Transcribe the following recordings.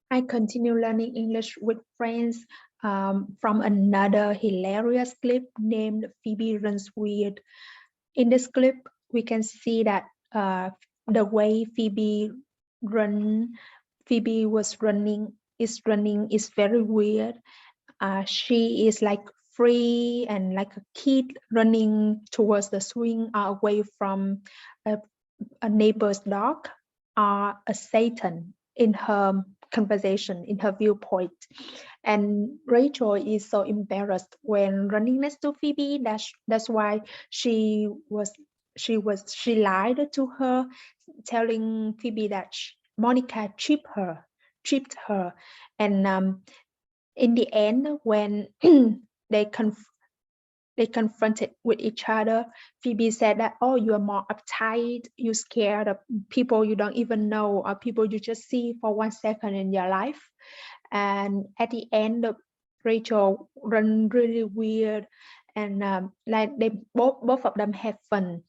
I continue learning English with friends from another hilarious clip named Phoebe Runs Weird. In this clip, we can see that the way Phoebe was running is very weird. She is like free and like a kid running towards the swing away from a, a neighbor's dog or a Satan in her conversation, in her viewpoint. And Rachel is so embarrassed when running next to Phoebe. That's why she was she lied to her, telling Phoebe that Monica tripped her, and in the end, when they they confronted with each other, Phoebe said that, oh, you are more uptight, you scared of people you don't even know or people you just see for 1 second in your life. And at the end, Rachel run really weird, and like they both of them have fun.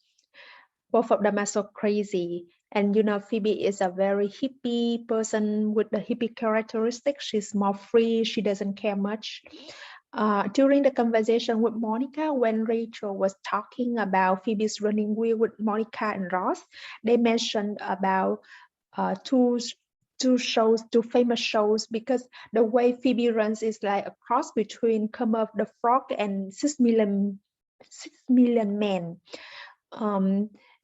Both of them are so crazy. And you know, Phoebe is a very hippie person with the hippie characteristics. She's more free. She doesn't care much. During the conversation with Monica, when Rachel was talking about Phoebe's running weird with Monica and Ross, they mentioned about two famous shows, because the way Phoebe runs is like a cross between Kermit the Frog and 6 Million Men.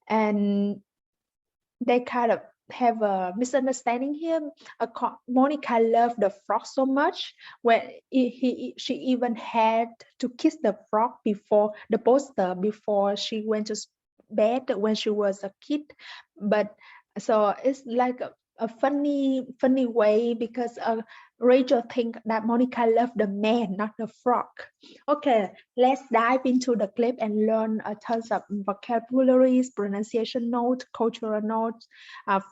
And they kind of have a misunderstanding here. Monica loved the frog so much when she even had to kiss the frog before the poster before she went to bed when she was a kid. But so it's like a funny way, because Rachel think that Monica loved the man, not the frog. Okay, let's dive into the clip and learn tons of vocabularies, pronunciation notes, cultural notes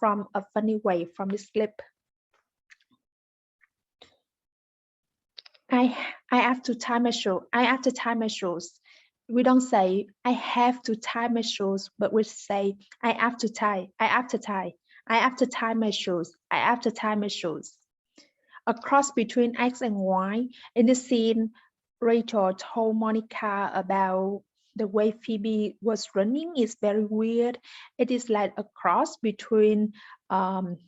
from a funny way from this clip. I have to tie my shoe. I have to tie my shoes. We don't say I have to tie my shoes, but we say I have to tie. I have to tie. I have to tie my shoes. I have to tie my shoes. A cross between X and Y. In this scene, Rachel told Monica about the way Phoebe was running is very weird. It is like a cross between Kermit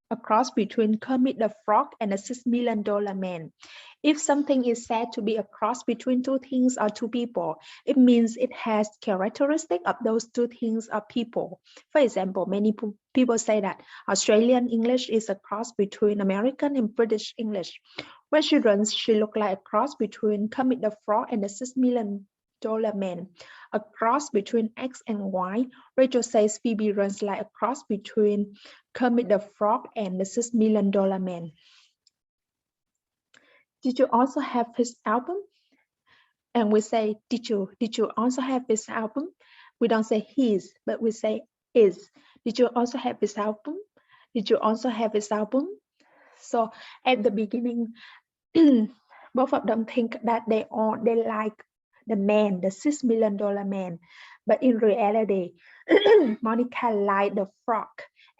the Frog and a $6 Million Man. If something is said to be a cross between two things or two people, it means it has characteristics of those two things or people. For example, many people say that Australian English is a cross between American and British English. When she runs, she looks like a cross between Kermit the Frog and the $6 Million Man. A cross between X and Y. Rachel says Phoebe runs like a cross between Kermit the Frog and the $6 Million Man. Did you also have his album? And we say, did you also have his album? We don't say his, but we say is. Did you also have his album? Did you also have his album? So at the beginning, both of them think that they like the man, the $6 Million Man. But in reality, Monica liked the frog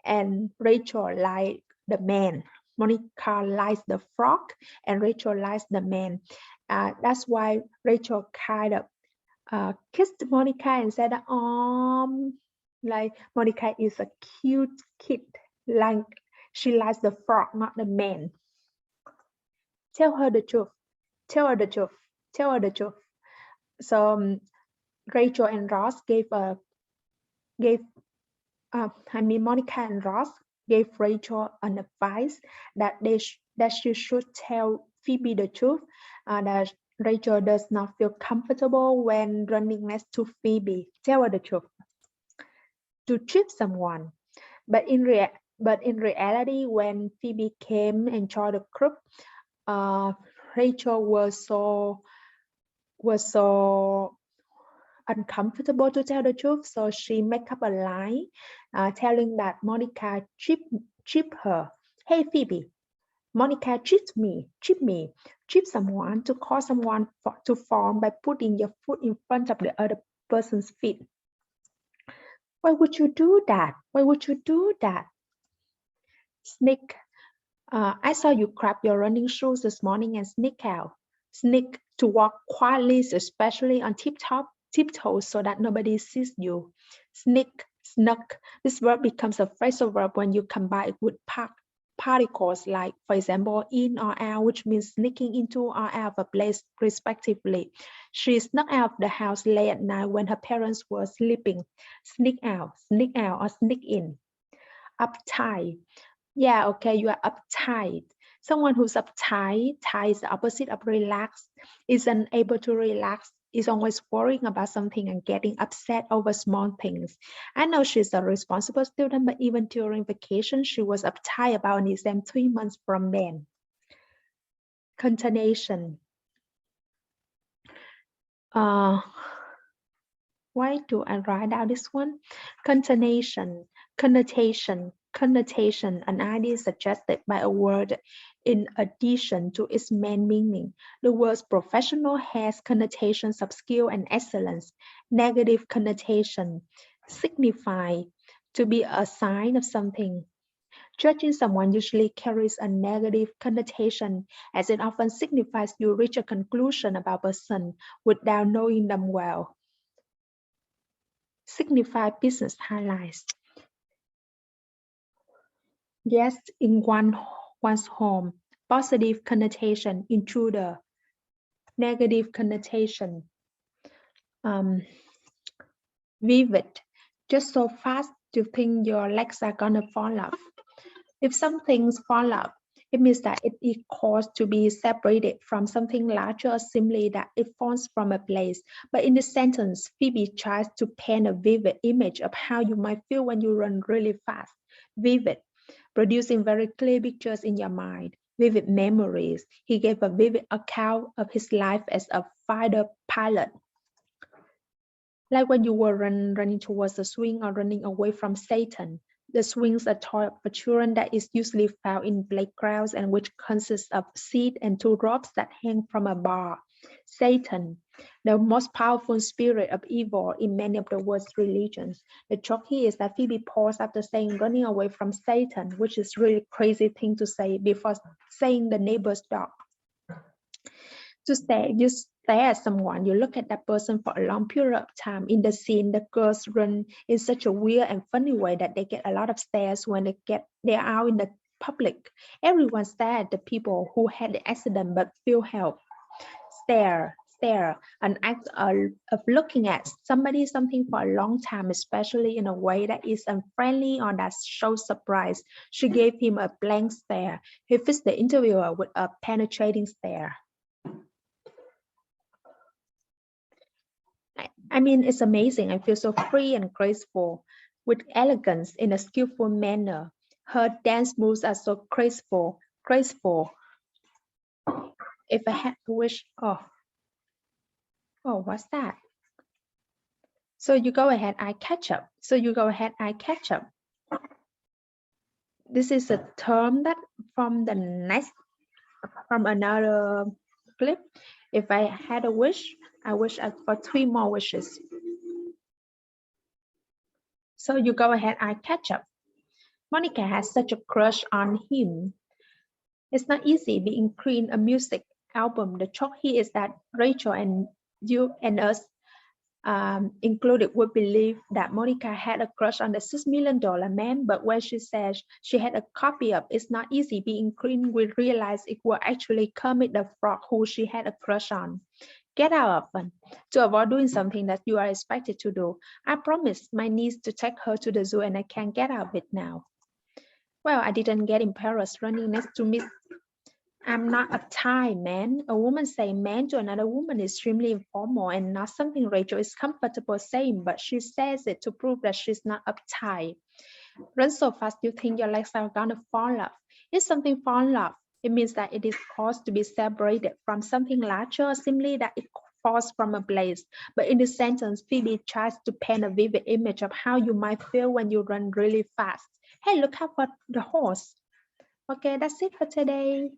and Rachel liked the man. Monica likes the frog and Rachel likes the man. That's why Rachel kind of kissed Monica and said, like Monica is a cute kid, like she likes the frog, not the man. Tell her the truth. Tell her the truth. Tell her the truth. So Rachel and Ross Monica and Ross gave Rachel an advice that she should tell Phoebe the truth, that Rachel does not feel comfortable when running next to Phoebe. Tell her the truth. To trip someone, but in reality, when Phoebe came and joined the group, Rachel was so uncomfortable to tell the truth, so she make up a lie, telling that Monica tripped her. Hey Phoebe, Monica tripped me, trip someone, to cause someone to fall by putting your foot in front of the other person's feet. Why would you do that? Why would you do that? Sneak I saw you grab your running shoes this morning and sneak out. Sneak to walk quietly, especially on tiptoes so that nobody sees you. Sneak, snuck. This verb becomes a phrasal verb when you combine it with particles like, for example, in or out, which means sneaking into or out of a place respectively. She snuck out of the house late at night when her parents were sleeping. Sneak out, or sneak in. Uptight. Yeah, okay, you are uptight. Someone who's uptight, tight is the opposite of relaxed, is unable to relax, is always worrying about something and getting upset over small things. I know she's a responsible student, but even during vacation, she was uptight about an exam 3 months from then. Contonation. Why do I write down this one? Contonation, connotation, an idea suggested by a word in addition to its main meaning. The word professional has connotations of skill and excellence. Negative connotation signify to be a sign of something. Judging someone usually carries a negative connotation, as it often signifies you reach a conclusion about a person without knowing them well. Signify business highlights. Guest in one's home. Positive connotation, intruder. Negative connotation, vivid. Just so fast you think your legs are gonna fall off. If something's fall off, it means that it is caused to be separated from something larger or simply that it falls from a place. But in this sentence, Phoebe tries to paint a vivid image of how you might feel when you run really fast. Vivid, producing very clear pictures in your mind. Vivid memories. He gave a vivid account of his life as a fighter pilot. Like when you were running towards the swing or running away from Satan. The swings are toy for children that is usually found in playgrounds and which consists of seat and 2 ropes that hang from a bar. Satan, the most powerful spirit of evil in many of the world's religions. The joke here is that Phoebe paused after saying running away from Satan, which is really crazy thing to say before saying the neighbor's dog. To stare, you stare at someone, you look at that person for a long period of time. In the scene, the girls run in such a weird and funny way that they get a lot of stares when they're out in the public. Everyone stares at the people who had the accident but feel help. Stare, an act of looking at something for a long time, especially in a way that is unfriendly or that shows surprise. She gave him a blank stare. He fixed the interviewer with a penetrating stare. I mean, it's amazing. I feel so free and graceful, with elegance in a skillful manner. Her dance moves are so graceful. If I had to wish, oh, what's that? So you go ahead, I catch up. This is a term that from another clip. If I had a wish, I wish for 3 more wishes. So you go ahead, I catch up. Monica has such a crush on him. It's not easy being Queen a music album. The joke here is that Rachel and you and us included would believe that Monica had a crush on the $6 million man, but when she says she had a copy of It's Not Easy Being Queen, we realized it was actually Kermit the Frog who she had a crush on. Get out of fun to avoid doing something that you are expected to do. I promised my niece to take her to the zoo and I can't get out of it now. Well, I didn't get embarrassed running next to Miss. I'm not a Thai man. A woman saying man to another woman is extremely informal and not something Rachel is comfortable saying, but she says it to prove that she's not uptight. Run so fast you think your legs are gonna fall off. If something falls off, it means that it is caused to be separated from something larger or simply that it falls from a place. But in this sentence, Phoebe tries to paint a vivid image of how you might feel when you run really fast. Hey, look out for the horse. Okay, that's it for today.